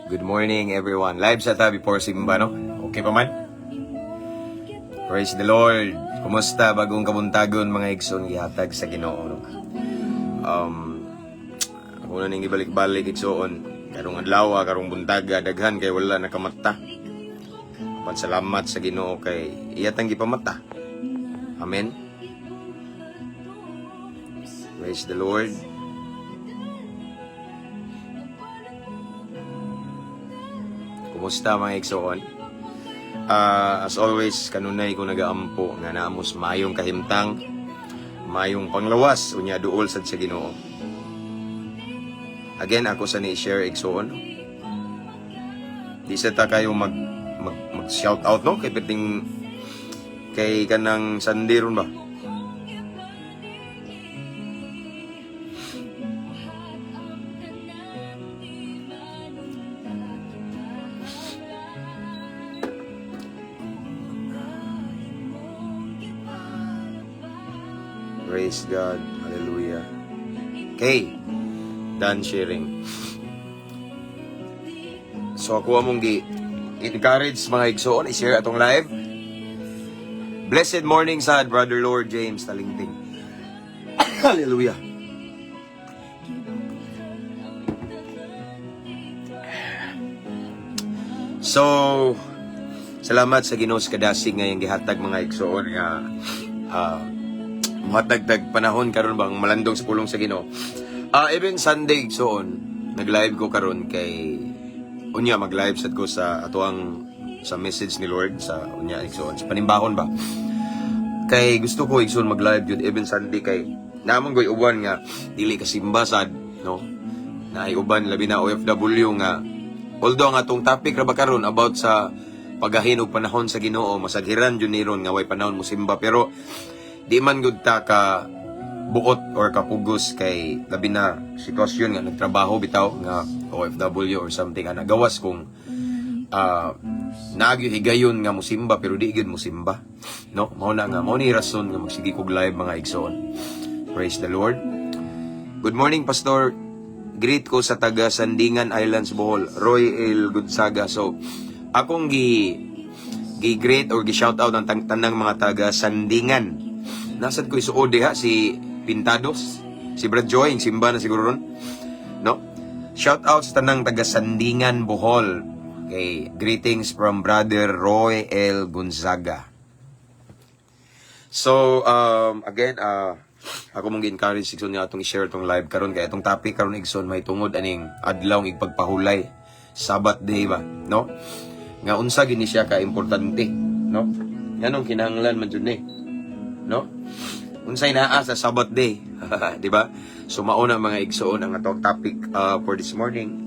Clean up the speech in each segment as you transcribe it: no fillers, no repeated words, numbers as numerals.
Good morning, everyone. Live sa ta before simba, no? Okay pa man? Praise the Lord. Kumusta bagong kabuntagon mga igsoon gihatag sa Ginoo, no? Ako na ning ibalik-balik igsoon. Karong adlaw, karong buntaga, daghan kay wala nakamata. Salamat sa Ginoo kay iyatang gipamata. Amen. Praise the Lord. Kumusta mga igsoon? As always, kanunay ko nagaampo nga naamos mayong kahimtang, mayong panglawas unya duol sad sa Ginoo. Again, ako sa ni-share igsoon. Di sa ta kayo mag shout out, no? Kay piting kay kanang sandiron ba? Praise God. Hallelujah. Okay. Done sharing. So ako among encourage mga igsoon i-share atong live. Blessed morning sad Brother Lord James Talingting. Hallelujah. So salamat sa Ginoo sa kadasig nga yang gihatag mga igsoon nga matagtag panahon karon bang malandong sa pulong sa Ginoo. Even Sunday igsoon, nag-live ko karon kay unya mag-live sad ko sa atuang sa message ni Lord sa unya igsoon sa panimbahon ba. Kay gusto ko igsoon mag-live jud even Sunday kay namon goy uban nga dili ka simba sad, no? Naay uban labi na OFW nga although ang atong topic ra ba karon about sa pagahin og panahon sa Ginoo, masaghiran jud ni ron nga way panahon mo simba pero di man gud ta ka buot or kapugos kay labi na sitwasyon nga nagtrabaho bitaw nga OFW or something nga nagawas kung naagyo higayon nga musimba pero di gid musimba, no? Mao na nga mao ni rason nga magsige kog live mga igsoon. Praise the Lord. Good morning Pastor. Greet ko sa taga Sandingan Islands Bohol, Roy L. Gonzaga. So akong gi-greet or gi-shout out ang tanang mga taga Sandingan. Nasad ko isuod diha si Pintados, si Brad Joy, simba na siguro ron, no? Shout out sa tanang taga Sandingan Bohol. Okay, greetings from Brother Roy L. Gonzaga. So again, ako mong gi-encourage igsoon nga atong i-share tong live karon kay atong topic karon igsoon may tungod aning adlaw ng igpagpahulay, Sabbath day ba, no? Nga unsa gini siya ka importante, no? Nganong kinahanglan man jud ni, no? Unsay naa sa Sabbath day, di ba? So mauna mga igsoon ang atong topic for this morning.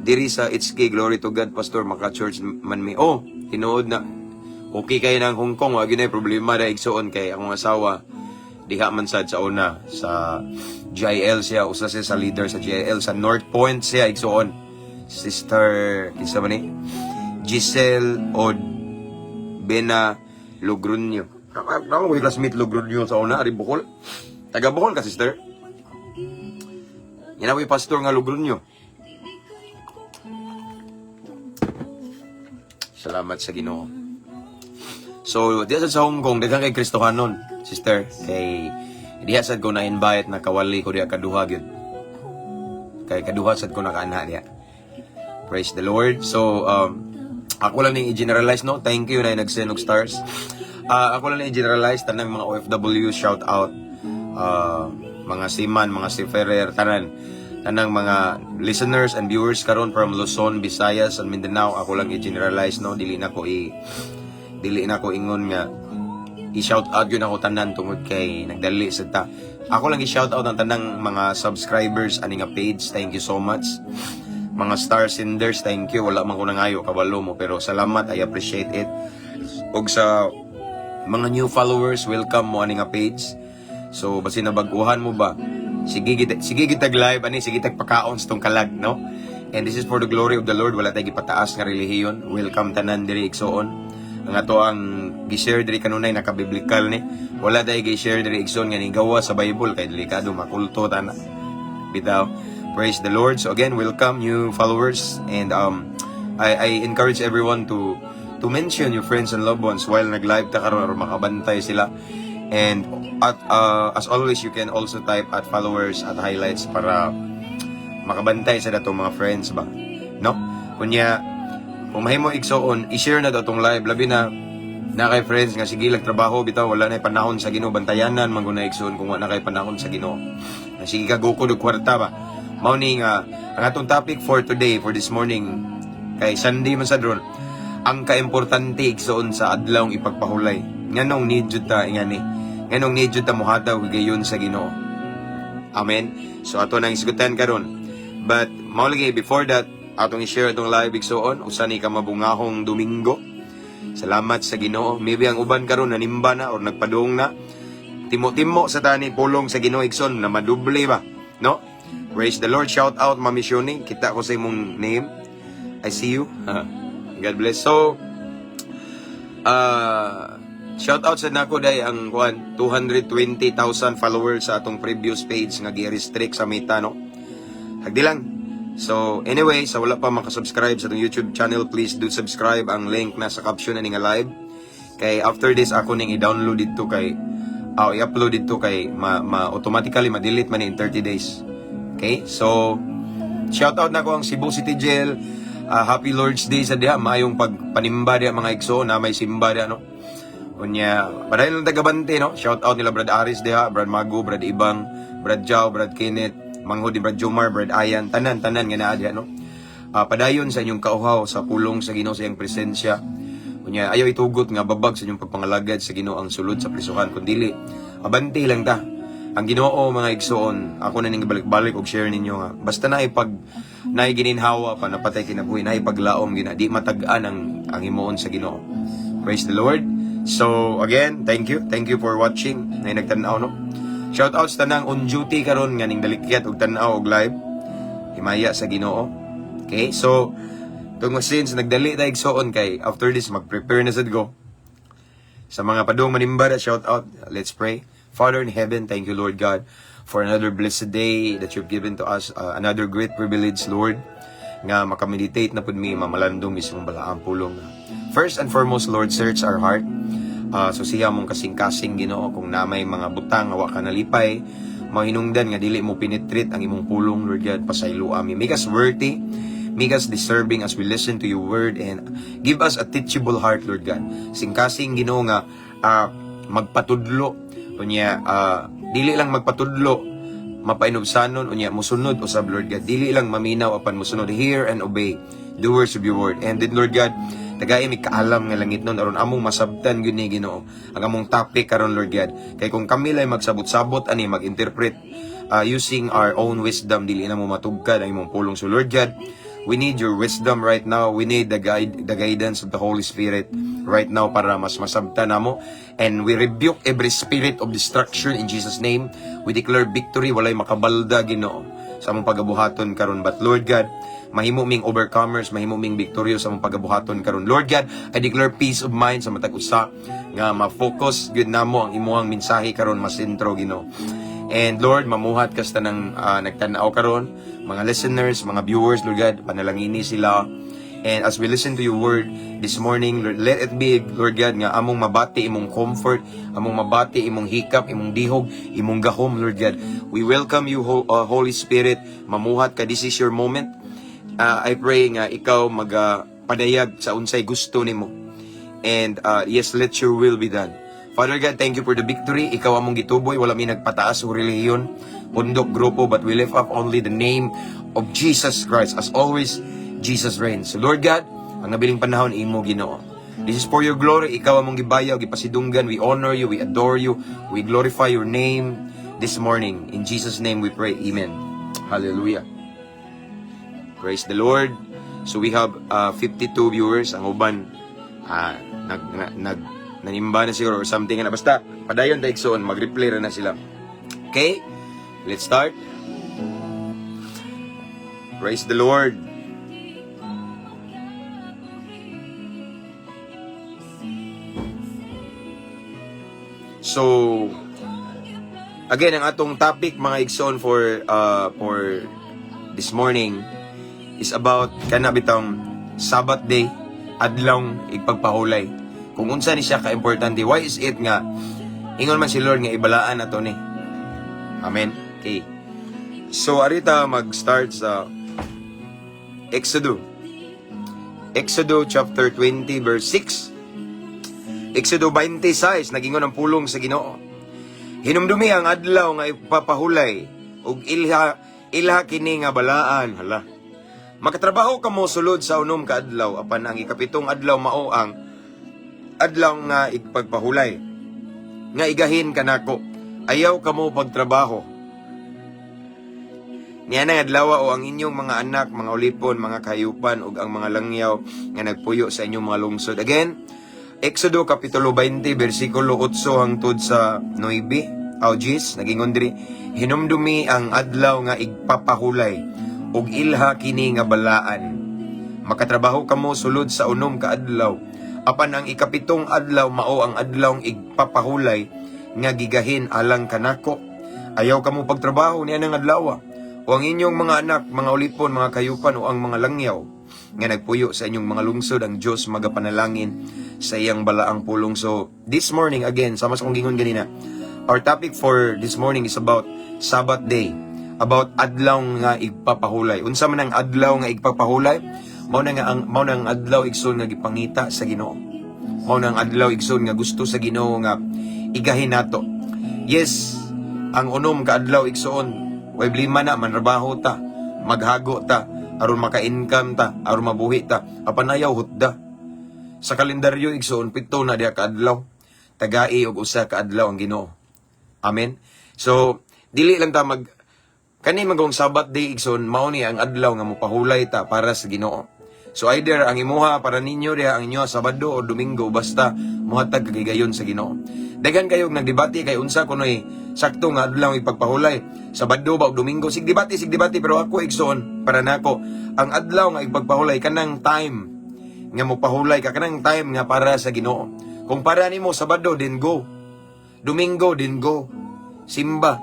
Diri sa HK Glory to God Pastor maka-church man mi. Oh, tinuod na. Okay kay nang Hong Kong, wa gyud problema da igsoon kay akong asawa diha man sad sa una sa GIL siya, usa siya sa leader sa GIL sa North Point siya igsoon. Sister kinsa man ni? Giselle Od Bena Logrunyo. Ako may classmate Logrunyo sa una, ari Bukol. Taga Bukol ka, sister? Yan ako yung pastor nga Logrunyo. Salamat sa Ginoo. So, diya sa Hong Kong, daghang kay Kristohanon, sister. Kay diya sad ko na-invite na kawali ko diya kaduha gyud. Kay kaduha sad ko nakaanha diya. Praise the Lord. So, ako lang ning i-generalize, no? Thank you na nag-send og stars. Ako lang i-generalize tanang mga OFW, shout out. Mga seaman, mga seafarer, tanang mga listeners and viewers karon from Luzon, Visayas, and Mindanao. Ako lang i-generalize, no? Dili na ko ingon nga i-shout out yun ako tanan tungod kay nagdali sa ta. Ako lang i-shout out ang tanang mga subscribers ani nga page. Thank you so much. Mga star senders, thank you. Wala man ko nangayo kabalo mo pero salamat, I appreciate it. Og sa mga new followers, welcome mo ani nga page. So basi nabaguhan mo ba? Sige gitag live ani, sige tag pakaon sa tong kalag, no? And this is for the glory of the Lord. Wala tay gipataas nga relihiyon. Welcome tanan diri igsoon. Ang ato ang gi-share diri kanunay naka-biblical ni. Wala tay gi-share diri igsoon nga ni gawa sa Bible kay delikado makulto tana. Bitaw. Praise the Lord. So again, welcome new followers, and I encourage everyone to mention your friends and loved ones while nag-live ta karon or makabantay sila. And as always, you can also type at followers at highlights para makabantay sa datong mga friends ba. No? Kunya, kung mahimo igsoon, i-share na daw tong live, labi na kay friends nga sige trabaho bitaw, wala na panahon sa Ginoo, bantayanan man guna igsoon kung wala na kay panahon sa Ginoo. Sige ka gukod og kwarta ba. Mao ni nga ang atong topic for today, for this morning, kay Sunday man sa dron, ang kaimportante igsoon sa adlawng ipagpahulay. Nganong need jud ta ingani. Nganong need jud ta mohataw gayon sa Ginoo. Amen. So ato nang isgutan karon. But mao lagi before that, atong i-share itong live igsoon, usa ni ka mabungahong Domingo. Salamat sa Ginoo. Maybe ang uban karon nanimba na or nagpadung na. Timo-timo sa tani pulong sa Ginoo igsoon na maduble ba, no? Praise the Lord. Shout out Mami Shoni. Kita ko sa imong name. I see you. God bless. So shout out sa nako day ang 220,000 followers sa atong previous page nga gi-restrict sa Meta, no? Hagdi lang. So, anyway, sa wala pa makasubscribe sa itong YouTube channel, please do subscribe. Ang link na sa caption na nga live. Kay after this, ako ning i-download dito kay, i-upload dito kay, automatically, ma-delete man in 30 days. Okay? So, shout out na ko ang Cebu City Jail. Happy Lord's Day sa diha. Mayong pagpanimba diha mga igso na may simba diha, no? Kunya, padahil lang tagabante, no? Shout out nila Brad Aris diha, Brad Mago, Brad Ibang, Brad Jao, Brad Kenneth, Manghod ni Brad Jomar, Brad Ayan, tanan nga naa diha, no? Padayon sa inyong kauhaw sa pulong sa Ginoo sa iyang presensya. Kunya, ayaw itugot nga babag sa inyong pagpangalagad sa Ginoo ang sulod sa prisuhan, kundi abante lang ta. Ang Ginoo mga igsoon, ako na ning balik-balik og share ninyo nga. Basta na gininhawa pa napatay kinabuhi, na ipaglaom gina, di matag-an ang himuon sa Ginoo. Praise the Lord. So again, thank you for watching. Nay nagtan-aw, no. Shout outs tanang on duty karon nga ning dalikyat og tan-aw og live. Himaya sa Ginoo. Okay? So tong since nagdali ta igsoon kay after this mag-prepare na sad go. Sa mga padung manimba, shout out. Let's pray. Father in heaven, thank you Lord God for another blessed day that you've given to us, another great privilege Lord nga makameditate na pud mi mamalandong mismong balaang pulong. First and foremost Lord, search our heart. So siya mong kasing-kasing Ginoo kung na may mga butang awa ka nalipay, mahinungdan nga dili mo penetrate ang imong pulong Lord God, pasaylo ami. Make us worthy, make us deserving as we listen to your word, and give us a teachable heart Lord God. Sing-kasing Ginoo nga magpatudlo unya, dili lang magpatudlo mapainubsanon unya musunod usab Lord God, dili lang maminaw apan musunod, hear and obey, doers of your word. And then Lord God, tagay mi kaalam nga langit nun aron among masabtan gyud ni Ginoo ang among topic karon Lord God. Kay kung kami lay magsabot-sabot ani mag-interpret using our own wisdom, dili na mo matugkad ang imong pulong. So Lord God, we need your wisdom right now. We need the guidance of the Holy Spirit right now para mas masabtan namo. And we rebuke every spirit of destruction in Jesus' name. We declare victory, walay makabalda Ginoo sa among pagabuhaton karon. But Lord God, mahimo ming overcomers, mahimo ming victorious sa among pagabuhaton karon. Lord God, I declare peace of mind sa matag usa nga ma-focus gyud namo ang imuhang mensahe karon, masentro Ginoo. And Lord, mamuhat kas tanang nagtan-aw karon, mga listeners, mga viewers, Lord God, panalangini sila. And as we listen to your word this morning, Lord, let it be, Lord God, nga among mabati imong comfort, among mabati imong hikap, imong dihog, imong gahom, Lord God. We welcome you, Holy Spirit. Mamuhat ka, this is your moment. I pray nga ikaw magpadayag sa unsay gusto nimo. And yes, let your will be done. Father God, thank you for the victory. Ikaw among gituboy, wala mi nagpataas o relihiyon, pundok, grupo, but we lift up only the name of Jesus Christ. As always, Jesus reigns. So Lord God, ang nabiling panahon imo Ginoo. This is for your glory. Ikaw among gibayaw, gipasidunggan. We honor you, we adore you, we glorify your name this morning. In Jesus' name we pray. Amen. Hallelujah. Praise the Lord. So we have 52 viewers. Ang uban nanimba na siguro or something na. Basta, padayon tayo igsoon, mag-replay na sila. Okay? Let's start. Praise the Lord. So, again, ang atong topic, mga igsoon, for this morning is about kana bitong Sabbath day, adlong igpagpahulay. Kung unsa ni siya ka-importante, why is it nga ingon man si Lord nga ibalaan nato ni. Amen. Okay. So arita mag-start sa Exodus chapter 20 verse 6. Exodus 26 nagingon ang pulong sa Ginoo. Hinumdumi ang adlaw nga ipapahulay ug ilha kini nga balaan. Hala. Makatrabaho kamo sulod sa unom ka adlaw apan ang ikapitong adlaw mao ang adlaw nga ipagpahulay. Nga igahin kanako. Ayaw kamo pagtrabaho. Niya nga adlaw o ang inyong mga anak, mga ulipon, mga kahayupan ug ang mga langyaw nga nagpuyo sa inyong mga lungsod. Again, Exodo kapitulo 20 bersikulo 8 hangtod sa 9. Augis nagingon diri, hinumdumi ang adlaw nga igpapahulay ug ilha kini nga balaan. Makatrabaho kamo sulod sa unom ka adlaw. Apan ang ikapitong adlaw mao ang adlaw igpapahulay nga gigahin alang kanako. Ayaw kamo pagtrabaho niya ng adlaw. O ang inyong mga anak, mga ulipon, mga kayupan o ang mga langyaw nga nagpuyo sa inyong mga lungsod, ang Diyos magapanalangin sa iyang balaang pulong. So, this morning, again, sama sa kong gingon ganina, our topic for this morning is about Sabbath day, about adlaw nga igpapahulay. Unsa man ang adlaw nga igpapahulay? Mao na ang adlaw igsoon nga gipangita sa Ginoo. Mao na ang adlaw igsoon nga gusto sa Ginoo nga igahin nato. Yes, ang unom ka adlaw igsoon way blima na manrabaho ta, maghago ta, aron maka-income ta, aron mabuhi ta, apanayaw hutda. Sa kalendaryo igsoon 7 na diha ka adlaw, tagai og usa ka adlaw ang Ginoo. Amen. So dili lang ta kani magong Sabbath day igsoon mao ni ang adlaw nga mopahulay ta para sa Ginoo. So either ang imuha para ninyo diha ang inyo Sabado o Domingo basta muhatag kagigayon sa Ginoo. Daghan kayo nagdebate kay unsa kunoy sakto nga adlaw ipagpahulay. Sabado ba o Domingo sig debate pero ako igsoon para nako ang adlaw nga ipagpahulay kanang time nga mopahulay ka kanang time nga para sa Ginoo. Kung para nimo Sabado din go. Domingo din go. Simba.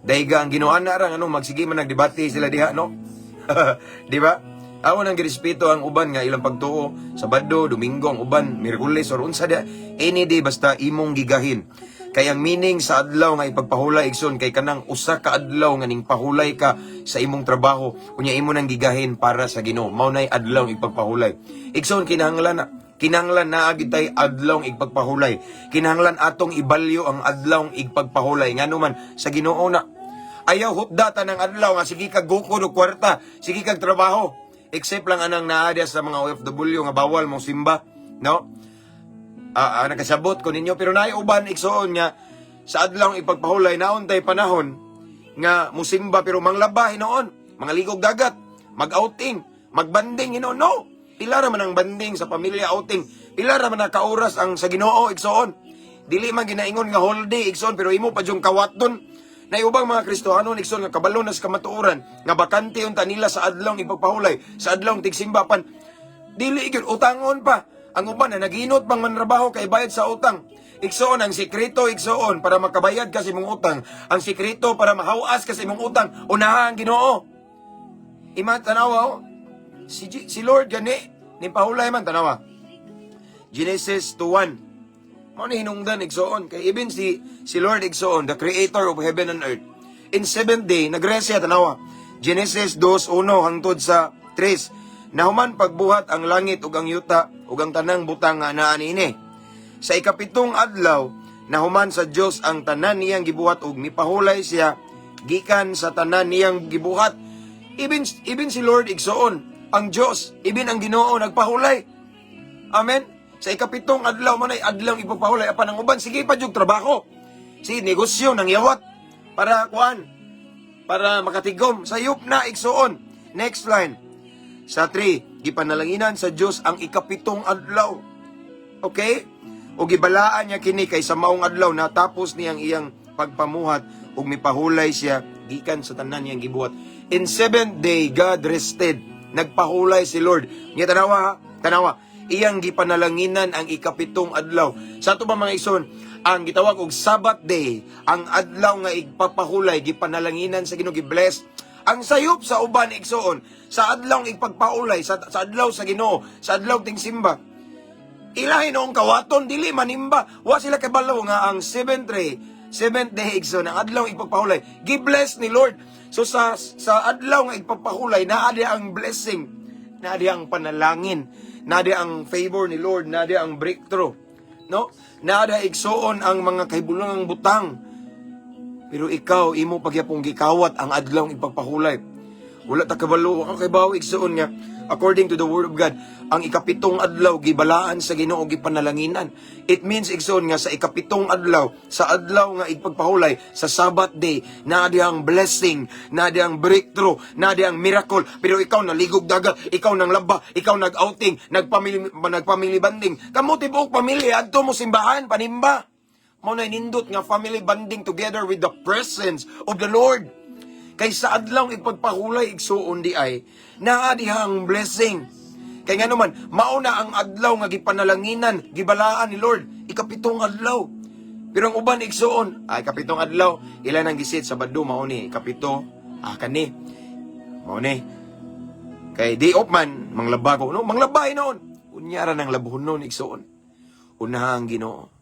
Daiga ang Ginoo ana ra magsige man nagdebate sila diha no. Di ba? Awan ang girespeto ang uban nga ilang pagtuo Sabado, Domingo ang uban, Miyerkules or unsa dia any day basta imong gigahin. Kay ang meaning sa adlaw nga ipagpahulay igsoon kay kanang usa ka adlaw nga ning pahulay ka sa imong trabaho unya imo nang gigahin para sa Ginoo. Mao nay adlaw ipagpahulay. Igsoon kinahanglan na agitay adlaw igpagpahulay. Kinahanglan atong ibalyo ang adlaw igpagpahulay ngano man sa Ginoo na. Ayaw hutdata ng adlaw nga sige kag gukod og kwarta, sige kag trabaho. Except lang anang naadya sa mga OFW nga bawal mong simba, no? Nakasabot ko ninyo pero naay uban igsoon nga sa adlaw ipagpahulay naon tay panahon nga musimba pero manglaba hinoon, mga ligog dagat, mag-outing, magbanding hinoon. No, pila ra man ang banding sa pamilya outing, pila ra man ka-oras ang sa Ginoo igsoon. Dili man ginaingon nga holiday igsoon pero imo pa jung kawaton. Nay ubang mga Kristohano igsoon nga kabalo na sa kamatuoran nga bakante unta nila sa adlaw ipagpahulay, sa adlaw tigsimbapan. Dili gyud utangon pa. Ang uban na naginot pang manrabaho kay bayad sa utang. Igsoon ang sikreto igsoon para makabayad ka sa imong utang. Ang sikreto para mahawas ka sa imong utang unaha ang Ginoo. Tanawa si Lord gani ni pahulay man tanawa. Genesis 2:1. Mao ni hinungdan igsoon kay even si Lord igsoon, the creator of heaven and earth. In 7th day nagrest siya tanawa. Genesis 2:1 hangtod sa 3. Nahuman pagbuhat ang langit ug ang yuta ug ang tanang butang nga naa niini. Sa ikapitong adlaw nahuman sa Dios ang tanan niyang gibuhat ug mipahulay siya gikan sa tanan niyang gibuhat. Even si Lord igsoon, ang Dios, even ang Ginoo nagpahulay. Amen. Sa ikapitong adlaw man ay adlaw ipagpahulay apan ang uban sige pa jud trabaho. Si negosyo nang yawat para para makatigom sayop na igsoon. Next line. Sa 3, gipanalanginan sa Dios ang ikapitong adlaw. Okay? O gibalaan niya kini kay sa maong adlaw natapos niyang iyang pagpamuhat ug mipahulay siya gikan sa tanan niyang gibuhat. In 7th day God rested. Nagpahulay si Lord. Nya tanawa. Iyang gipanalanginan ang ikapitong adlaw. Sa ato ba mga ison, ang gitawag og Sabbath day, ang adlaw nga igpapahulay, gipanalanginan sa Ginoo, gibless. Ang sayop sa uban igsoon, sa adlaw ipagpaulay, sa adlaw sa Ginoo, sa adlaw ting simba, ilahin noong kawaton, dili manimba. Wa sila kabalo nga ang seventh day igsoon, ang adlaw ipagpaulay, gi-bless ni Lord. So sa adlaw nga ipagpahulay, naadi ang blessing, naadi ang panalangin, naadi ang favor ni Lord, naadi ang breakthrough, no? Naadi igsoon ang mga kahibulungang butang. Pero ikaw, imo pagyapong gikawat ang adlaw ipagpahulay. Wala ta kabalo, ang kaybaw igsoon nga, according to the word of God, ang ikapitong adlaw gibalaan sa Ginoo gipanalanginan. It means igsoon nga sa ikapitong adlaw, sa adlaw nga ipagpahulay, sa Sabbath day, na ang blessing, na ang breakthrough, na ang miracle. Pero ikaw naligog dagat, ikaw nang laba, ikaw nag-outing, nagpamily banding. Kamo tibuok pamilya adto mo simbahan panimba. Mao na nindot nga family bonding together with the presence of the Lord. Kay sa adlaw ipagpahulay igsuon di ay naa dihang blessing. Kay nga naman mao na ang adlaw nga gipanalanginan, gibalaan ni Lord, ikapitong adlaw. Pero ang uban igsuon, ay kapitong adlaw, ilan ang gisit sa Sabado mao ni kapito, kani. Mao ni. Kay di op man manglaba ko, no, manglabay noon. Unyara nang labuhon noon igsuon. Una ang Ginoo.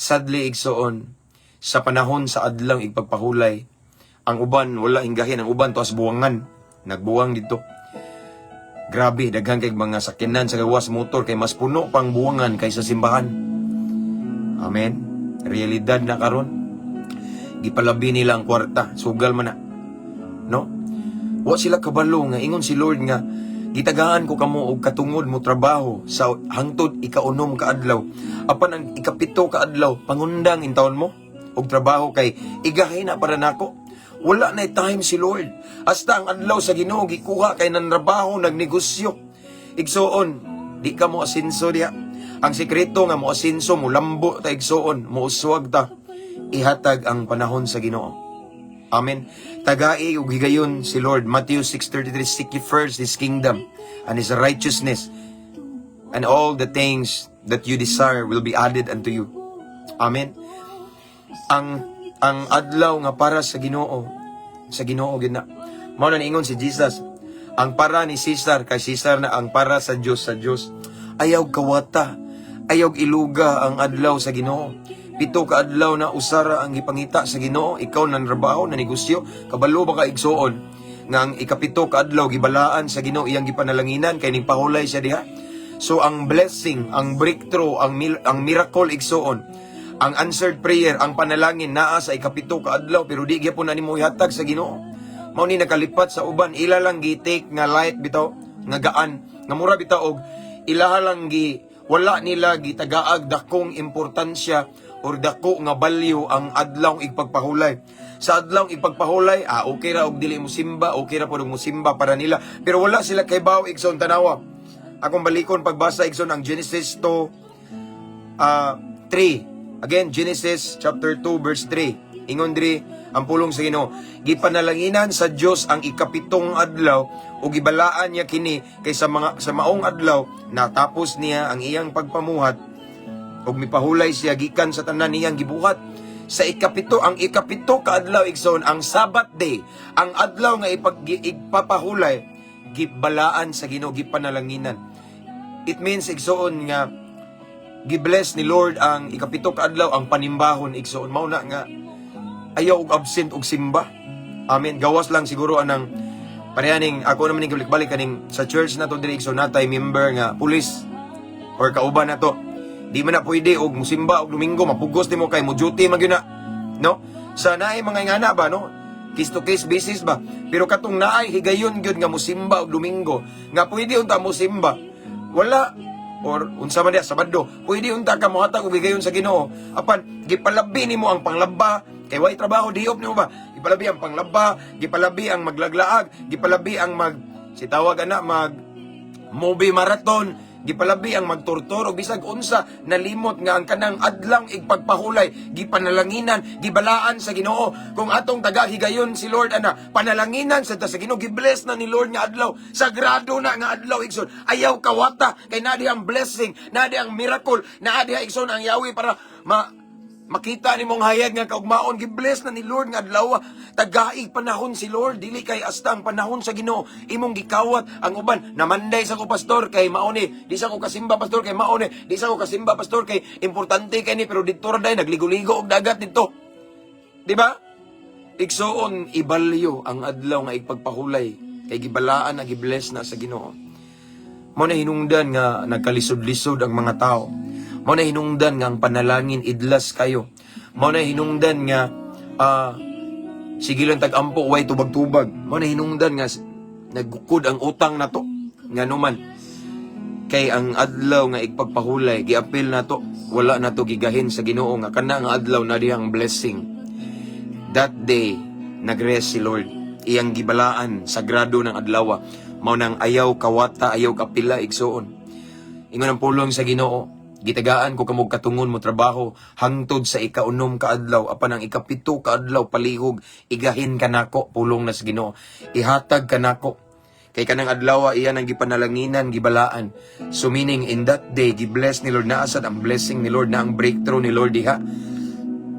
Sadly igsoon, sa panahon sa adlang ipagpahulay, ang uban wala hinggahin, ang uban tuas buwangan, nagbuwang dito. Grabe, daghan kay mga sakyanan sa gawas motor kay mas puno pang buwangan kaysa simbahan. Amen. Realidad na karon. Gipalabi nila ang kwarta, sugal man na. No? Wa sila kabalo nga ingon si Lord nga gitagaan ko kamo og katungod mo trabaho sa hangtod ikaunom ka adlaw. Apan ang ikapito ka adlaw pangundang in taon mo og trabaho kay igahay na para nako. Wala na time si Lord. Hasta ang adlaw sa Ginoo gikuha kay nanrabaho nagnegosyo. Igsoon, di ka mo asinso diha. Ang sekreto nga mo asinso mo lambo ta igsoon, mo uswag ta. Ihatag ang panahon sa Ginoo. Amen. Tagai ug higayon si Lord. Matthew 6:33, seek ye first His kingdom and His righteousness, and all the things that you desire will be added unto you. Amen. Ang adlaw nga para sa Ginoo gid na. Mao na niingon si Jesus, ang para ni Caesar kay Caesar na, ang para sa Dios sa Dios. Ayaw kawata, ayaw iluga ang adlaw sa Ginoo. 7 ka adlaw na usara ang gipangita sa Ginoo, ikaw nan trabaho, na negosyo, kabalo ba ka igsuon nga ang ikapito ka adlaw gibalaan sa Ginoo iyang gipanalanginan kay ning pahulay siya diha. So ang blessing, ang breakthrough, ang miracle igsuon, ang answered prayer, ang panalangin naa sa ikapito ka adlaw pero di gyapon na nimo ihatag sa Ginoo. Mao ni nakalipat sa uban, ila lang gi-take nga light bitaw, nga gaan, nga mura bitaw og ilaha lang wala nila gitagaag dakong importansya or dako nga balyo ang adlaw ipagpahulay. Sa adlaw ipagpahulay, okay ra og dili mo simba, okay ra pod og mo simba para nila. Pero wala sila kay bawo igsoon tanawa. Akong balikon pagbasa igsoon ang Genesis 3. Again, Genesis chapter 2 verse 3. Ingon diri ang pulong sa Ginoo, gipanalanginan sa Dios ang ikapitong adlaw ug gibalaan niya kini kay sa maong adlaw natapos niya ang iyang pagpamuhat ug mipahulay siya gikan sa tanan niyang gibuhat. Sa ikapito, ang ikapito ka adlaw igsoon ang Sabbath day, ang adlaw nga ipapahulay gibalaan sa Ginoo gipanalanginan. It means igsoon nga gibless ni Lord ang ikapito ka adlaw ang panimbahon igsoon. Mao na nga ayaw og absent og simba. Amen. Gawas lang siguro anang parehaning ako naman ning balik kaning sa church na to diri igsoon natay member nga pulis or kauban na to. Di man na pwede og musimba og Domingo mapugos nimo kay mo duty man gyud na. No? Sa naay mga ingana ba no? Case to case basis ba? Pero katong naay higayon gyud nga musimba og Domingo, nga pwede unta musimba. Wala or unsa man dia Sabado, pwede unta ka mohatag og higayon sa Ginoo. Apan gipalabi nimo ang panglaba kay way trabaho diop nimo ba? Gipalabi ang panglaba, gipalabi ang maglaglaag, gipalabi ang sitawag ana mag movie marathon, gipalabi ang magturtur o bisag unsa nalimot nga ang kanang adlang igpagpahulay gipanalanginan gibalaan sa Ginoo. Kung atong tagahigayon si Lord ana panalanginan sa Ginoo, gibless na ni Lord nga adlaw, sagrado na nga adlaw igsoon. Ayaw kawata kay naa ang blessing, naa ang miracle, naa igsoon ang Yahweh para Makita ni mong hayag nga kaugmaon, gibless na ni Lord nga adlaw. Tagai panahon si Lord, dili kay asta ang panahon sa Ginoo. Imong gikawat ang uban. Namanday sa ko pastor kay mauni, di sa ko kasimba pastor kay mauni, di sa ko kasimba pastor kay importante kay ni pero dito ra day nagligo-ligo og dagat dito. Di ba? Igsoon ibalyo ang adlaw nga igpagpahulay kay gibalaan na gibless na sa Ginoo. Mo na hinungdan nga nagkalisod-lisod ang mga tao. Mo na hinungdan nga ang panalangin idlas kayo. Mo na hinungdan nga sige lang tag-ampo way tubag-tubag. Mo na hinungdan nga nagukod ang utang nato. Nga numan kay ang adlaw nga igpagpahulay giapil nato, wala nato gigahin sa Ginoo nga kana nga adlaw na diyang blessing. That day nagrest si Lord. Iyang gibalaan sagrado ng adlaw. Mao nang ayaw kawata, ayaw kapila igsoon. Ingon ang pulong sa Ginoo. Gitagaan ko kamog katungon mo trabaho hangtod sa ikaunom ka adlaw apan ang ikapito ka adlaw palihog igahin kanako pulong na sa Ginoo. Ihatag kanako kay kanang adlaw iyan ang gipanalanginan gibalaan. So meaning in that day gibless ni Lord na asad ang blessing ni Lord na ang breakthrough ni Lord diha.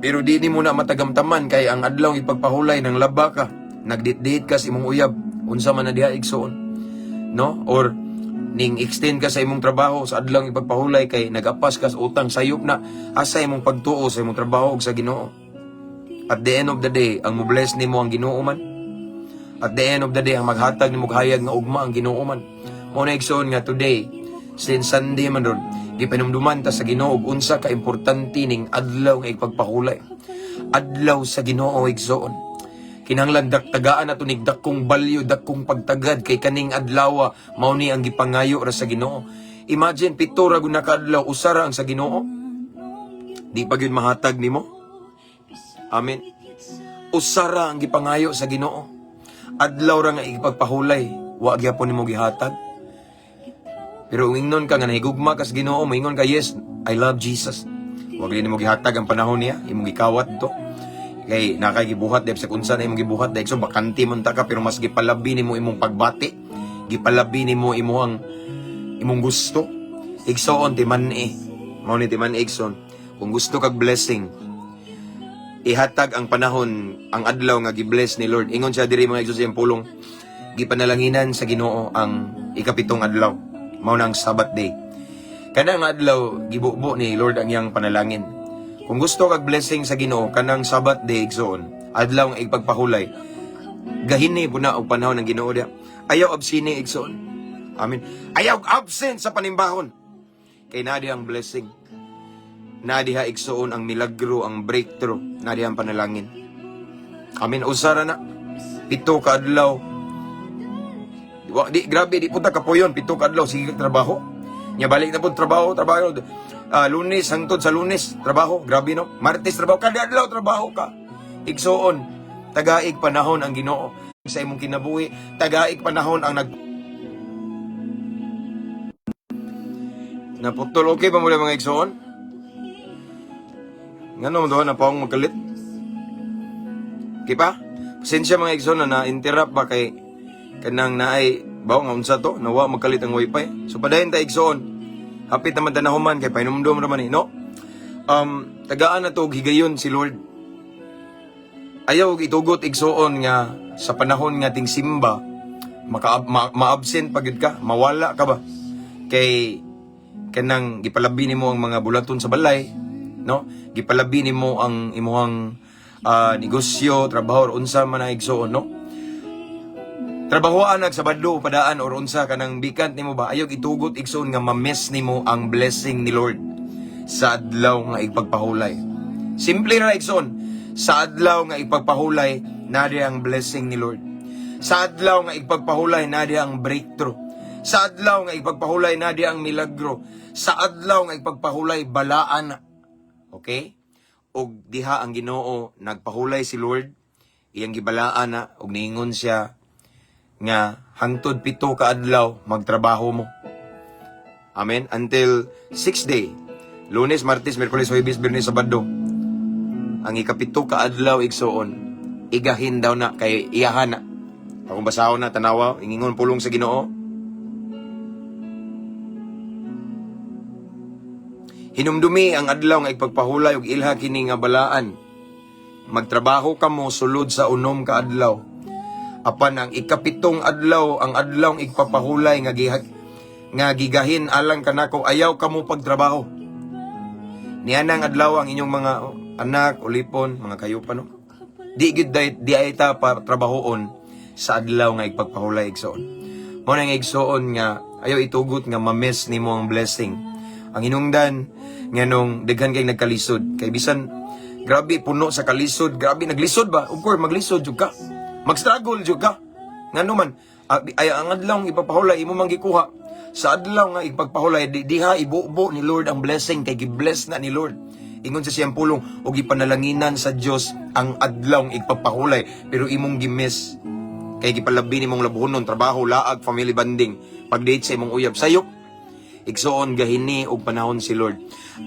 Pero di ni mo na matagamtaman kay ang adlaw ipagpahulay ng laba ka. Nagdit-date ka sa imong uyab unsa man na diha igsoon. No? Or ning extend ka sa imong trabaho sa adlaw ipagpahulay kay nagapas ka sa utang sayop na asa imong pagtuo sa imong trabaho ug sa Ginoo. At the end of the day ang mo-bless nimo ang Ginoo man. At the end of the day ang maghatag nimo hayag nga ugma ang Ginoo man. Mo na igsoon nga today since Sunday man ron gipanumduman ta sa Ginoo ug unsa ka importante ning adlaw nga ipagpahulay. Adlaw sa Ginoo igsoon. Kinahanglan tagaan nato nig dakong balyo, dakong pagtagad kay kaning adlaw mao ni ang gipangayo ra sa Ginoo. Imagine pito ra gud nakaadlaw usara ang sa Ginoo. Di pa gyud mahatag nimo. Amen. Usara ang gipangayo sa Ginoo. Adlaw ra nga ipagpahulay, wa gyapon nimo gihatag. Pero ingnon ka nga nahigugma ka sa Ginoo, moingon ka yes, I love Jesus. Wa gyud nimo gihatag ang panahon niya, imong gikawat to. Kay nakagibuhat dahil sa kunsa na imong gibuhat dahil so bakanti man ta ka pero mas gipalabi nimo imong pagbati, gipalabi nimo imong gusto igsoon ti man-e mao ni ti man-e igsoon kung gusto kag blessing ihatag ang panahon ang adlaw nga gibless ni Lord. Ingon siya diri mga igsoon pulong gipanalanginan sa Ginoo ang ikapitong adlaw mao nang Sabbath day. Kada nga adlaw gibubo ni Lord ang iyang panalangin. Kung gusto kag blessing sa Ginoo kanang Sabbath day igsoon, adlaw nga ipagpahulay. Gahini puna og panahon ng Ginoo dia. Ayaw absini igsoon. Amen. Ayaw absent sa panimbahon. Kay na ang blessing. Na diha igsoon ang milagro, ang breakthrough, na diha ang panalangin. Amen. Usara na. Pito ka adlaw. Grabe di punta kapoyon pito ka adlaw sige trabaho. Nya balik na pud trabaho. Lunes hangtod sa Lunes trabaho, grabe no. Martes trabaho, kada adlaw trabaho ka. Igsoon, tagaig panahon ang Ginoo sa imong kinabuhi, tagaig panahon ang naputol. Okay ba mo mga igsoon? Ngano do na paong magkalit? Okay pa? Pasensya mga igsoon na interrupt ba kay kanang naay bawo nga unsa to, nawa magkalit ang wifi. So padayon ta igsoon. Hapit naman tanahuman kay painumdum naman no. Tagaan na to higayon si Lord. Ayaw itugot igsoon nga sa panahon nga ting simba ma-absent pagid ka, mawala ka ba? Kay kanang gipalabi nimo ang mga bulaton sa balay, no? Gipalabi nimo ang imong negosyo, trabaho unsa man ang igsoon, no? Trabahoan nag sabadlo padaan or unsa kanang bikant nimo ba ayaw itugot igsoon nga ma-miss nimo ang blessing ni Lord sa adlaw nga ipagpahulay. Simple ra igsoon, sa adlaw nga ipagpahulay nadi ang blessing ni Lord. Sa adlaw nga ipagpahulay nadi ang breakthrough. Sa adlaw nga ipagpahulay nadi ang milagro. Sa adlaw nga ipagpahulay balaan. Okay? Og diha ang Ginoo nagpahulay si Lord, iyang gibalaan na og niingon siya nga hangtod pito ka adlaw magtrabaho mo. Amen. Until 6 day. Lunes, Martes, Miyerkules, Huwebes, Biyernes, Sabado. Ang ikapito ka adlaw igsoon, igahin daw na kay iyahan na. Akong basahon na tanawa, ingingon pulong sa Ginoo. Hinumdumi ang adlaw nga ipagpahulay og ilha kini nga balaan. Magtrabaho kamo sulod sa unom ka adlaw. Apan ang ikapitong adlaw, ang adlaw ipapahulay nga gigahin alang kanako, ayaw kamo pagtrabaho. Nianang adlaw ang inyong mga anak, ulipon, mga kayupan, no? Di ay ta para trabahoon sa adlaw nga ipagpahulay igsoon. Mo nang igsoon nga ayaw itugot nga ma-miss nimo ang blessing. Ang hinungdan nga nung daghan kay nagkalisod, kay bisan grabe puno sa kalisod, grabe naglisod ba? Of course maglisod jud ka. Mag-struggle jud ka. Ngano man ay ang adlaw ipagpahulay imo man gikuha. Sa adlaw nga ipagpahulay diha ibubo ni Lord ang blessing kay gi-bless na ni Lord. Ingon sa siyang pulong og gipanalanginan sa Dios ang adlaw ipagpahulay pero imong gi-miss. Kay gipalabi nimong labuhonon, trabaho, laag, family bonding, pag-date sa imong uyab, sayop. Igsoon gahini og panahon si Lord.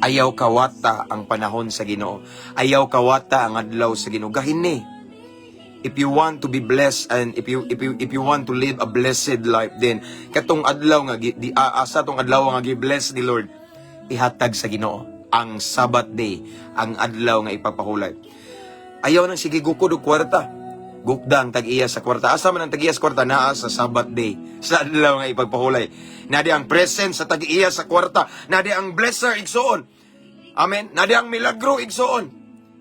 Ayaw kawata ang panahon sa Ginoo. Ayaw kawata ang adlaw sa Ginoo. Gahini. If you want to be blessed and if you want to live a blessed life, then katong adlaw nga asa tong adlaw nga gi-bless ni Lord, ihatag sa Ginoo ang Sabbath day, ang adlaw nga ipapahulay. Ayaw nang sige gukod og kwarta. Gukdang tag-iya sa kwarta. Asa man ang tag-iya sa kwarta? Naa sa Sabbath day, sa adlaw nga ipagpahulay. Nadi ang presence sa tag-iya sa kwarta. Nadi ang blesser igsoon. Amen. Nadi ang milagro igsoon.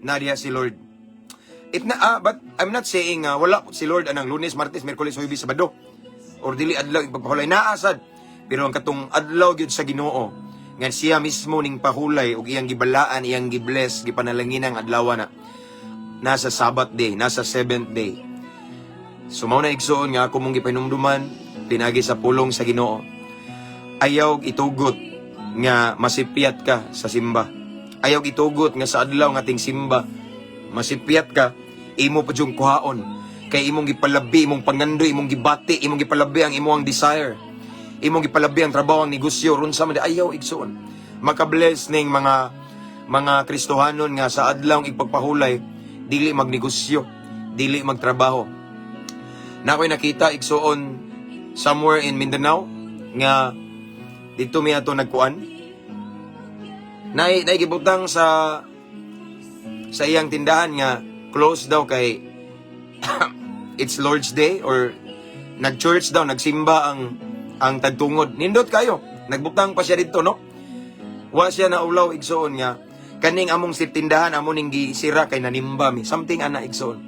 Nadi si Lord. But I'm not saying wala si Lord anang Lunes, Martes, Miyerkules, Huwebes, Sabado. Or dili adlaw ipagpahulay. Naasad. Pero ang katong adlaw gyud sa Ginoo, nga siya mismo ning pahulay ug iyang gibalaan, iyang gibless, gipanalangin ang adlaw na nasa Sabbath day, nasa 7th day. So mao na igsoon nga ako mong gipahinumduman pinagi sa pulong sa Ginoo. Ayaw itugot nga masipyat ka sa simba. Ayaw itugot nga sa adlaw nga ting simba masipyat ka, imo pa jung kuhaon. Kay imong gipalabi, imong pangandoy, imong gibati, imong gipalabi ang imong desire. Imong gipalabi ang trabaho, ang negosyo, ron sa ayaw igsoon. Makabless ning mga Kristohanon nga sa adlaw ipagpahulay, dili magnegosyo, dili magtrabaho. Na ako'y nakita igsoon somewhere in Mindanao nga dito mi ato nagkuan. Naigibutang sa iyang tindahan nga close daw kay it's Lord's Day or nag-church daw, nagsimba ang tagtungod. Nindot kayo. Nagbutang pa siya dito, no? Wa siya na ulaw igsoon nga kaning among tindahan amo ning gisira kay nanimba mi. Something ana igsoon.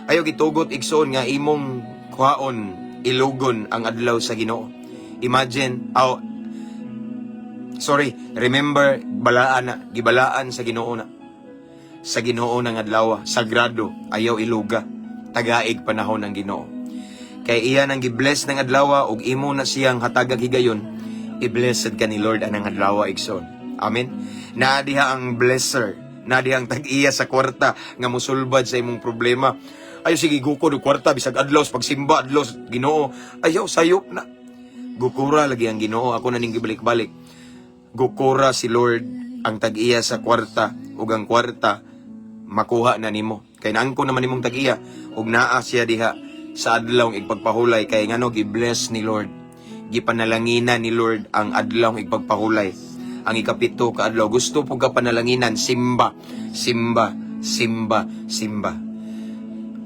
Ayo gitugot igsoon nga imong kuhaon ilugon ang adlaw sa Ginoo. Imagine, remember balaan na, gibalaan sa Ginoo na. Sa Ginoo ng adlaw, sagrado, ayaw iluga, tagaig panahon ng Ginoo. Kay iya nang gibless ng adlaw ug imo na siyang hatagag higayon, i-blessed ka ni Lord anang adlaw igsoon. Amen. Na diha ang blesser, na diha ang tag-iya sa kwarta nga mosulbad sa imong problema. Ayaw sige gukod og kwarta bisag adlaw pagsimba adlaw Ginoo. Ayaw sayop na. Gukura lagi ang Ginoo, ako na ning gibalik-balik. Gukura si Lord ang tag-iya sa kwarta ug ang kwarta makuha na nimo. Kay naangko naman nimong tag-iya ug naa siya diha sa adlaw ipagpahulay kay ngano gi-bless ni Lord. Gipanalanginan ni Lord ang adlaw ipagpahulay. Ang ikapito ka adlaw gusto po ka panalanginan, simba, simba, simba, simba.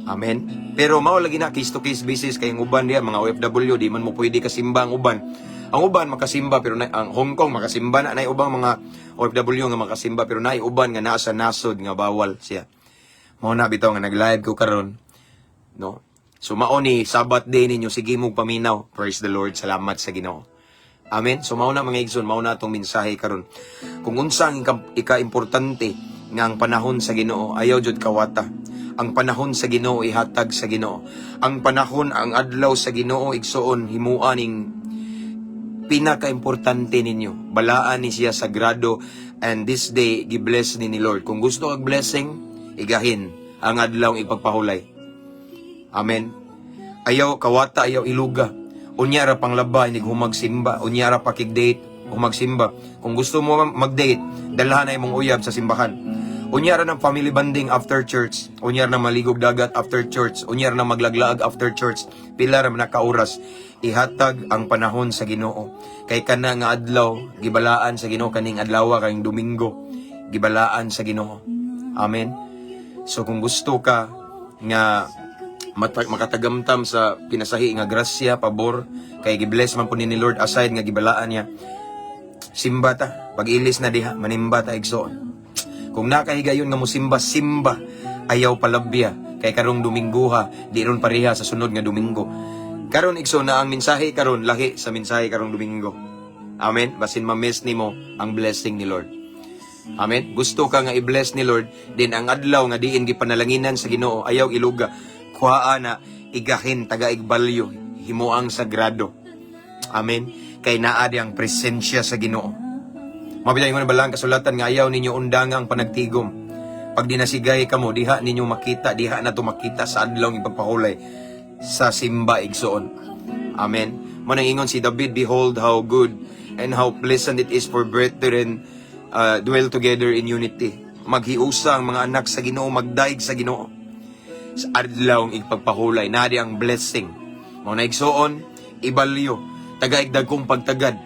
Amen. Pero mao lagi na case to case basis kay ang uban diha mga OFW di man mo pwede kasimba ang uban. Ang uban makasimba pero ang Hong Kong makasimba na ubang mga OFW nga makasimba pero naay uban nga nasa nasod nga bawal siya. Mao na bitaw nga nag-live ko karon, no? So mao ni Sabbath day ninyo sige mong paminaw. Praise the Lord. Salamat sa Ginoo. Amen. So mao na mga igsoon, mao na atong mensahe karon. Kung unsa ang ika-importante nga ang panahon sa Ginoo, ayaw jud kawata. Ang panahon sa Ginoo ihatag sa Ginoo. Ang panahon, ang adlaw sa Ginoo igsoon himuan ning pinaka-importante ninyo. Balaan ni siya sagrado and this day gi-bless ni Lord. Kung gusto kag blessing, igahin ang adlaw ipagpahulay. Amen. Ayaw kawata, ayaw iluga. Unyara panglaba inig humagsimba, unyara pakig-date, humagsimba. Kung gusto mo mag-date, dalhan na imong uyab sa simbahan. Unyara ng family bonding after church. Unyara na maligog dagat after church. Unyara na maglaglaag after church. Pila ra man nakauras. Ihatag ang panahon sa Ginoo. Kay kana nga adlaw, gibalaan sa Ginoo kaning adlaw kayong Domingo. Gibalaan sa Ginoo. Amen. So kung gusto ka nga makatagamtam sa pinasahi nga grasya, pabor, kay gibless man po ni Lord aside nga gibalaan niya. Simba ta, pag-ilis na diha, manimba ta igsoon. Kung nakahigayon nga mo simba, ayaw palabya, kay karong Domingo ha, di ron pareha sa sunod nga Domingo. Karon igsoon na ang mensahe karon lahi sa mensahe karong Domingo. Amen. Basin ma-miss nimo ang blessing ni Lord. Amen. Gusto ka nga i-bless ni Lord, din ang adlaw nga diin gipanalanginan sa Ginoo, ayaw iluga, kuhaa na igahin taga igbalyo, himuang sagrado. Amen. Kay naa di ang presensya sa Ginoo. Mabitay mo na balang kasulatan nga ayaw ninyo undang ang panagtigom. Pag dinasigay kamo, diha ninyo makita, diha na to makita sa adlaw ng ipagpahulay sa simba igsoon. Amen. Manang ingon si David, behold how good and how pleasant it is for brethren dwell together in unity. Maghiusa ang mga anak sa Ginoo, magdaig sa Ginoo. Sa adlaw ng ipagpahulay, nadi ang blessing. Mga igsoon, ibalyo, tagaigdag kong pagtagad.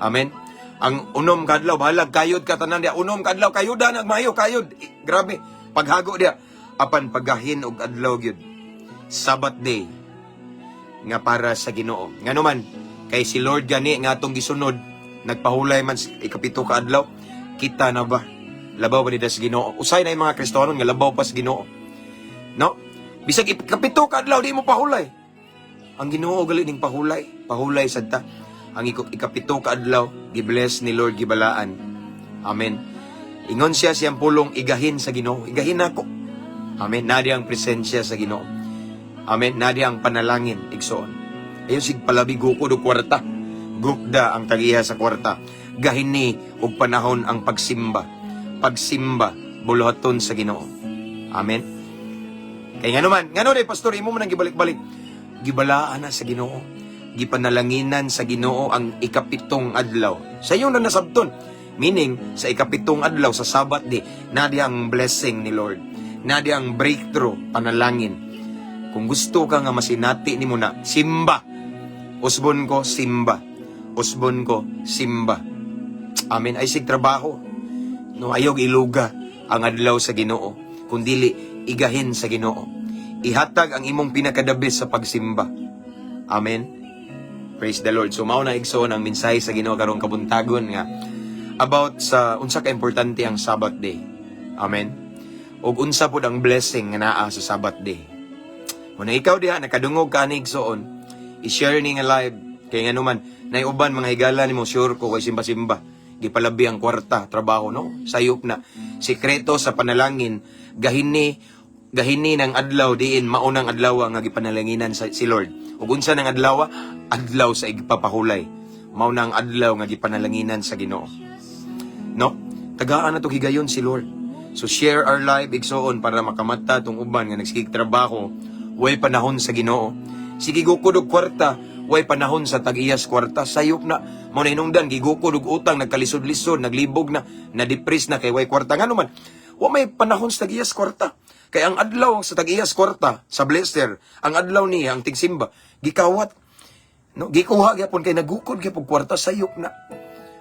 Amen. Ang unom kadlaw, bahalag kayod katanan dia. Unom kadlaw, kayudan, nagmayo, kayod. Grabe, paghago dia. Apan pagahin og adlaw gyud. Sabbath day nga para sa Ginoo. Ngano man kay si Lord gani nga atong gisunod, nagpahulay man ikapito ka adlaw, kita na ba labaw ba nila sa Ginoo? Usay na yung mga Kristiyano nga labaw pa sa Ginoo. No? Bisag ikapito ka adlaw di mo pahulay. Ang Ginoo gali ning pahulay sadta. Ang ikapito ka adlaw gibless ni Lord gibalaan. Amen. Ingon siya siyang pulong igahin sa Ginoo. Igahin nako. Amen. Nadi ang presensya sa Ginoo. Amen. Nadi ang panalangin, igsoon. Ayun sig palabi gukod og kwarta. Gukda ang tagiya sa kwarta. Gahini og panahon ang pagsimba. Pagsimba buluhaton sa Ginoo. Amen. Kay ngano day pastor imo man ang gibalik-balik. Gibalaan na sa Ginoo. Gipanalanginan sa Ginoo ang ikapitong adlaw. Sa iyo na nasabton. Meaning sa ikapitong adlaw sa Sabbath day, nadi ang blessing ni Lord. Nadi ang breakthrough, panalangin. Kung gusto ka nga masinati ni mo na, simba. Usbon ko, simba. Usbon ko, simba. Amen. Ay sig trabaho. No, ayaw iluga ang adlaw sa Ginoo. Kundili, igahin sa Ginoo. Ihatag ang imong pinakadabis sa pagsimba. Amen. Praise the Lord. So, mauna igsoon ang mensahe sa Ginoo karong kabuntagon nga about sa unsa ka importante ang Sabbath day. Amen. Ug unsa pud ang blessing nga naa sa Sabbath day. Kung ikaw diha nakadungog ka ni igsoon, i-share ni nga live kay nga naman naiuban mga higala nimo sure ko kay simba-simba. Gipalabi ang kwarta, trabaho no. Sayop na. Sikreto sa panalangin, gahini ng adlaw diin maunang adlaw nga gipanalanginan si Lord. Ug unsa nang adlaw? Adlaw sa igpapahulay. Maunang adlaw nga gipanalanginan sa Ginoo. No? Tagaan na to higayon si Lord. So share our live igsoon para makamata tong uban nga nagsigig trabaho, way panahon sa Ginoo. Sige gukod og kwarta, way panahon sa tag-iyas kwarta. Sayop na. Mao na hinungdan gigukod og utang, nagkalisod-lisod, naglibog na, na-depress na kay way kwarta. Ngano man, wa may panahon sa tag-iyas kwarta. Kay ang adlaw sa tag-iyas kwarta, sa blesser, ang adlaw niya, ang tigsimba, gikawat. No, gikuha gyapon kay nagukod gyapon kwarta, sayop na.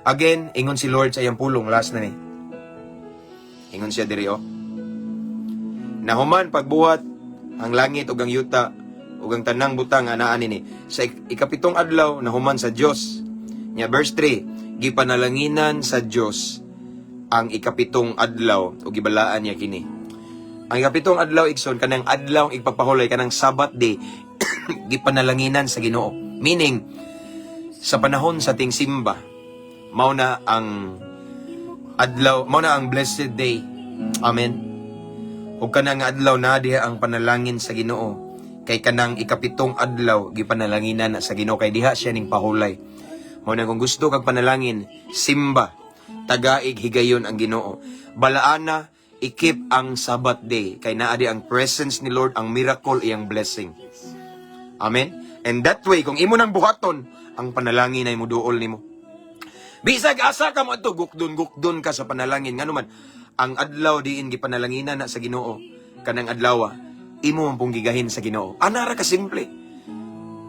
Again, ingon si Lord sa iyang pulong, last na ni. Ingon siya diri oh. Nahuman pagbuhat ang langit ug ang yuta ug ang tanang butang anaa nini sa ikapitong adlaw nahuman sa Dios. Nya verse 3, gipanalanginan sa Dios ang ikapitong adlaw ug gibalaan niya kini. Ang ikapitong adlaw igsoon kanang adlaw igpapahulay kanang Sabbath day gipanalanginan sa Ginoo. Meaning sa panahon sa ting simba mao na ang adlaw, mao na ang blessed day. Amen. Ug kanang adlaw na diha ang panalangin sa Ginoo. Kay kanang ikapitong adlaw gipanalanginan sa Ginoo kay diha siya ning pahulay. Mao na kung gusto kag panalangin, simba, tagaig higayon ang Ginoo. Balaana ikip ang Sabbath day kay naa di ang presence ni Lord, ang miracle iyang blessing. Amen. And that way kung imo nang buhaton ang panalangin ay muduol nimo. Bisag asa ka mo adto gukdon ka sa panalangin ngano man ang adlaw diin gipanalanginan na sa Ginoo, kanang adlaw imo man pong gigahin sa Ginoo. Anara ka simple.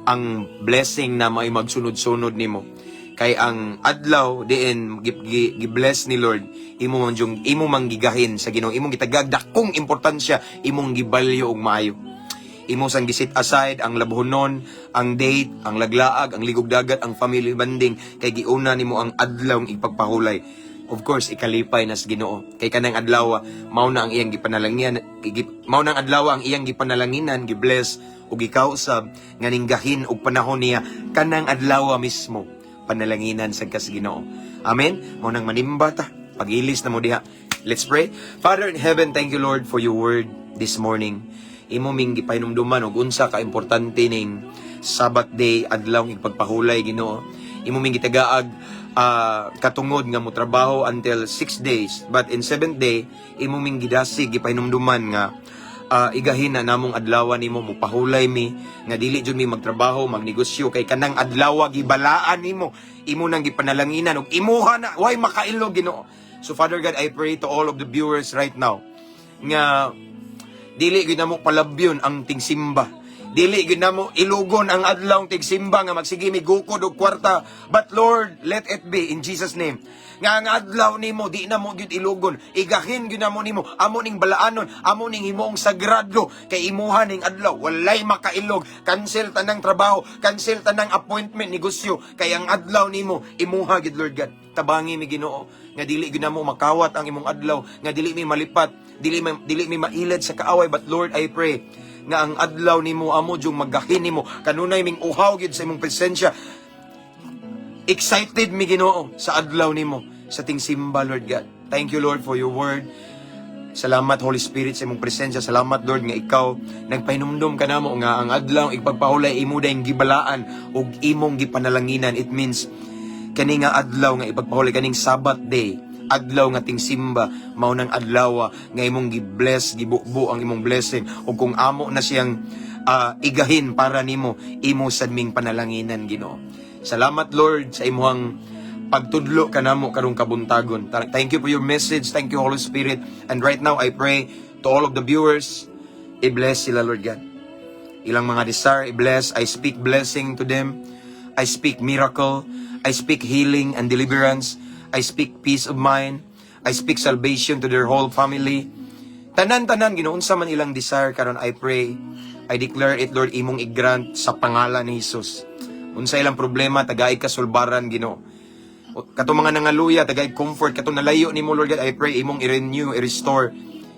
Ang blessing na may magsunod-sunod nimo. Kay ang adlaw diin gi-bless ni Lord, imo man gigahin sa Ginoo, imong gitagagdakong importansya, imong gibalyo og maayo. Imo sang gisit aside ang labhonon, ang date, ang laglaag, ang ligog dagat, ang family bonding, kay giuna nimo ang adlaw ng ipagpahulay. Of course, ikalipay na sa Ginoo. Kay kanang adlaw mao na ang iyang gipanalangin, mao nang adlaw ang iyang gipanalanginan, gibless ug gikausab nga ninggahin og panahon niya kanang adlaw mismo panalanginan sa kas Ginoo. Amen. Mao nang manimba ta. Pag-ilis na mo diha. Let's pray. Father in heaven, thank you Lord for your word this morning. Imo ming gipahinumduman og unsa ka importante ning Sabbath day, adlaw ng ipagpahulay Ginoo. Imo ming gitagaag katungod nga mo trabaho until 6 days, but in 7th day imo ming gidasig gipahinumduman nga igahin na namong adlaw nimo mo pahulay mi nga dili jud mi magtrabaho magnegosyo kay kanang adlaw gibalaan nimo, imo nang gipanalanginan ug imuha na way makailog Ginoo. So Father God, I pray to all of the viewers right now nga dili gyud namo palabyon ang tingsimba. Dili gyud namo ilugon ang adlaw tigsimba nga magsige mi gukod og kwarta. But Lord, let it be in Jesus name. Nga ang adlaw nimo di na mo gyud ilugon. Igahin gyud namo nimo amo ning balaanon, amo ning himoong sagrado kay imuha ning adlaw. Walay makailog. Cancel tanang trabaho, cancel tanang appointment, negosyo kay ang adlaw nimo imuha gyud Lord God. Tabangi mi Ginoo nga dili gyud namo makawat ang imong adlaw, nga dili mi malipat, dili mi mailad sa kaaway. But Lord, I pray nga ang adlaw nimo amo jung magahin nimo kanunay ming uhaw gyud sa imong presensya. Excited mi Ginoo sa adlaw nimo sa tingsimba Lord God. Thank you Lord for your word. Salamat Holy Spirit sa imong presensya. Salamat Lord nga ikaw nagpahinumdum ka namo nga ang adlaw ipagpahulay imo dayong gibalaan ug imong gipanalanginan. It means kani nga adlaw nga ipagpahulay kaning Sabbath day, adlaw nga tingsimba, mao nang adlaw nga imong gi-bless, gibubo ang imong blessing ug kung amo na siyang igahin para nimo, imo sad ming panalanginan Ginoo. Salamat Lord sa imong pagtudlo kanamo karong kabuntagon. Thank you for your message. Thank you Holy Spirit. And right now I pray to all of the viewers, i-bless sila Lord God. Ilang mga desire, i-bless. I speak blessing to them. I speak miracle. I speak healing and deliverance. I speak peace of mind. I speak salvation to their whole family. Tanan-tanan, ginuunsa man ilang desire karon, I pray. I declare it, Lord, imong i-grant sa pangalan ni Jesus. Unsa ilang problema, tagay kasulbaran, Ginoo. Kato mga nangaluya, tagay comfort, kato nalayo ni mo, Lord God, I pray, imong i-renew, i-restore.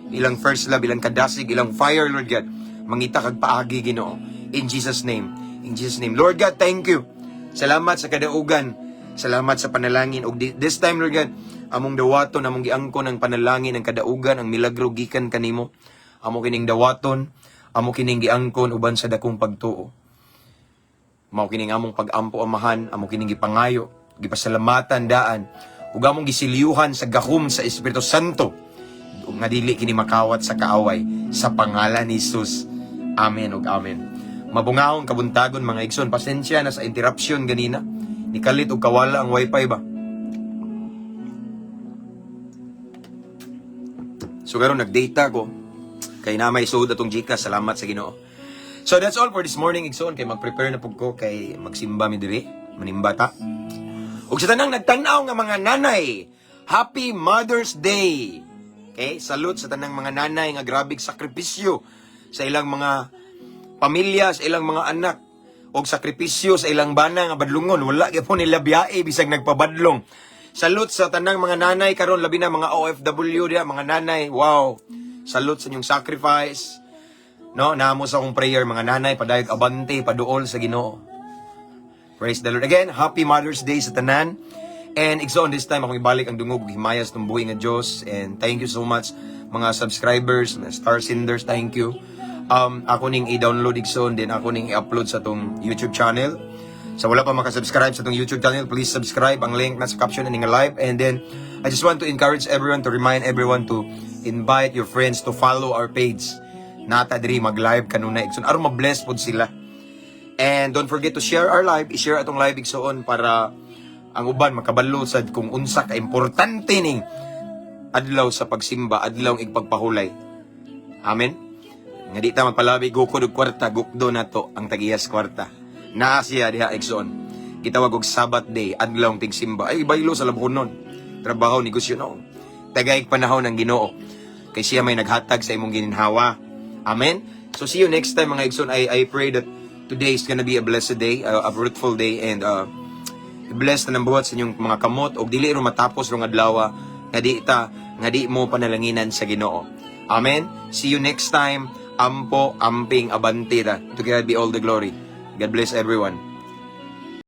Ilang first love, ilang kadasig, ilang fire, Lord God. Mangita kag paagi, Ginoo. In Jesus' name. In Jesus' name. Lord God, thank you. Salamat sa kadaugan. Salamat sa panalangin. Og this time, Lord God, among dawaton, among giangkon ang panalangin, ang kadaugan, ang milagro gikan kanimo. Amo kining dawaton, amo kining giangkon uban sa dakong pagtuo. Mao kining among pag-ampo amahan, amo kining gipangayo, gipasalamatan daan, ug among gisiliuhan sa gahom sa Espiritu Santo. Ug nga dili kini makawat sa kaaway sa pangalan ni Jesus. Amen ug amen. Mabungahon kabuntagon mga igsoon, pasensya na sa interruption ganina. Nikalit og kawala ang wifi ba? So karon nagdata ko kay na may sud atong Gcash, salamat sa Ginoo. So that's all for this morning igsoon, kay mag-prepare na pug ko kay magsimba mi diri, manimba ta. Ug sa tanang nagtan-aw nga mga nanay, Happy Mother's Day. Okay, salute sa tanang mga nanay nga grabig sakripisyo sa ilang mga pamilya, sa ilang mga anak, og sakripisyo sa ilang bana nga badlungon, wala gyud po nila biyae bisag nagpabadlong. Salute sa tanang mga nanay karon, labi na mga OFW dia, mga nanay. Wow. Salute sa inyong sacrifice. No, namo sa akong prayer mga nanay, padayog abante, paduol sa Ginoo. Praise the Lord. Again, Happy Mother's Day sa tanan. And igsoon this time akong ibalik ang dungog himayas ng buhi nga Dios. And thank you so much mga subscribers, mga star senders, thank you. Ako ning i-download igsoon, din ako ning i-upload sa tong YouTube channel. Sa wala pa makasubscribe sa tong YouTube channel, please subscribe. Ang link nasa caption ning live. And then I just want to encourage everyone, to remind everyone to invite your friends to follow our page. Nata diri mag-live kanuna igsoon aron ma-bless pod sila. And don't forget to share our live, i-share atong live igsoon para ang uban makabalo sad kung unsa ka importante ning adlaw sa pagsimba, adlaw ang igpagpahulay. Amen. Nga di ta magpalabi gukod og kwarta, gukdo na to ang tagihas kwarta. Naa siya diha igsoon. Gitawag og Sabbath day, adlaw ang tigsimba. Ay baylo sa labunon. Trabaho, negosyo no. Tagayig panahon ng Ginoo. Kay siya may naghatag sa imong gininhawa. Amen. So see you next time mga igsoon. I pray that today is gonna be a blessed day, a fruitful day, and blessed na ng buhat sa inyong mga kamot o dili ro matapos rong adlaw nga di mo panalanginan sa Ginoo. Amen. See you next time. Ampo, amping, abantira. To God be all the glory. God bless everyone.